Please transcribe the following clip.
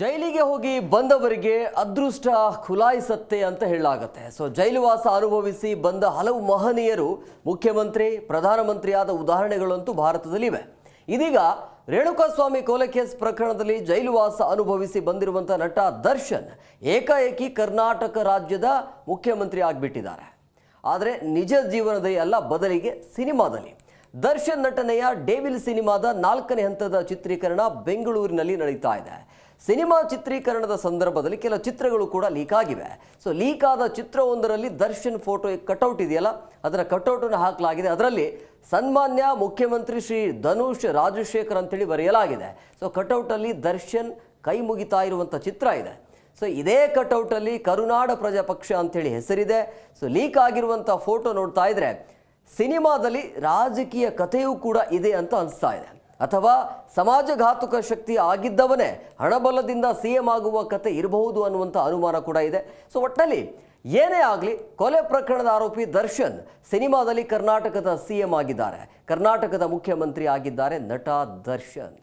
ಜೈಲಿಗೆ ಹೋಗಿ ಬಂದವರಿಗೆ ಅದೃಷ್ಟ ಖುಲಾಯಿಸತ್ತೆ ಅಂತ ಹೇಳಲಾಗುತ್ತೆ. ಜೈಲುವಾಸ ಅನುಭವಿಸಿ ಬಂದ ಹಲವು ಮಹನೀಯರು ಮುಖ್ಯಮಂತ್ರಿ ಪ್ರಧಾನಮಂತ್ರಿಯಾದ ಉದಾಹರಣೆಗಳಂತೂ ಭಾರತದಲ್ಲಿವೆ. ಇದೀಗ ರೇಣುಕಾಸ್ವಾಮಿ ಕೊಲೆ ಕೇಸ್ ಪ್ರಕರಣದಲ್ಲಿ ಜೈಲುವಾಸ ಅನುಭವಿಸಿ ಬಂದಿರುವಂಥ ನಟ ದರ್ಶನ್ ಏಕಾಏಕಿ ಕರ್ನಾಟಕ ರಾಜ್ಯದ ಮುಖ್ಯಮಂತ್ರಿ ಆಗಿಬಿಟ್ಟಿದ್ದಾರೆ. ಆದರೆ ನಿಜ ಜೀವನದಲ್ಲಿ ಅಲ್ಲ, ಬದಲಿಗೆ ಸಿನಿಮಾದಲ್ಲಿ. ದರ್ಶನ್ ನಟನೆಯ ಡೇವಿಲ್ ಸಿನಿಮಾದ 4ನೇ ಹಂತದ ಚಿತ್ರೀಕರಣ ಬೆಂಗಳೂರಿನಲ್ಲಿ ನಡೀತಾ ಇದೆ. ಸಿನಿಮಾ ಚಿತ್ರೀಕರಣದ ಸಂದರ್ಭದಲ್ಲಿ ಕೆಲ ಚಿತ್ರಗಳು ಕೂಡ ಲೀಕ್ ಆಗಿವೆ. ಲೀಕ್ ಆದ ಚಿತ್ರವೊಂದರಲ್ಲಿ ದರ್ಶನ್ ಫೋಟೋ ಕಟೌಟ್ ಇದೆಯಲ್ಲ, ಅದರ ಕಟೌಟನ್ನು ಹಾಕಲಾಗಿದೆ. ಅದರಲ್ಲಿ ಸನ್ಮಾನ್ಯ ಮುಖ್ಯಮಂತ್ರಿ ಶ್ರೀ ಧನುಷ್ ರಾಜಶೇಖರ್ ಅಂತೇಳಿ ಬರೆಯಲಾಗಿದೆ. ಕಟೌಟಲ್ಲಿ ದರ್ಶನ್ ಕೈ ಮುಗಿತಾ ಇರುವಂಥ ಚಿತ್ರ ಇದೆ. ಇದೇ ಕಟೌಟಲ್ಲಿ ಕರುನಾಡ ಪ್ರಜಾ ಪಕ್ಷ ಅಂತೇಳಿ ಹೆಸರಿದೆ. ಲೀಕ್ ಆಗಿರುವಂಥ ಫೋಟೋ ನೋಡ್ತಾ ಇದ್ರೆ ಸಿನಿಮಾದಲ್ಲಿ ರಾಜಕೀಯ ಕಥೆಯೂ ಕೂಡ ಇದೆ ಅಂತ ಅನಿಸ್ತಾ ಇದೆ. ಅಥವಾ ಸಮಾಜಘಾತುಕ ಶಕ್ತಿ ಆಗಿದ್ದವನೇ ಹಣಬಲದಿಂದ ಸಿಎಂ ಆಗುವ ಕತೆ ಇರಬಹುದು ಅನ್ನುವಂಥ ಅನುಮಾನ ಕೂಡ ಇದೆ. ಒಟ್ಟಿನಲ್ಲಿ ಏನೇ ಆಗಲಿ, ಕೊಲೆ ಪ್ರಕರಣದ ಆರೋಪಿ ದರ್ಶನ್ ಸಿನಿಮಾದಲ್ಲಿ ಕರ್ನಾಟಕದ ಸಿಎಂ ಆಗಿದ್ದಾರೆ, ಕರ್ನಾಟಕದ ಮುಖ್ಯಮಂತ್ರಿ ಆಗಿದ್ದಾರೆ ನಟ ದರ್ಶನ್.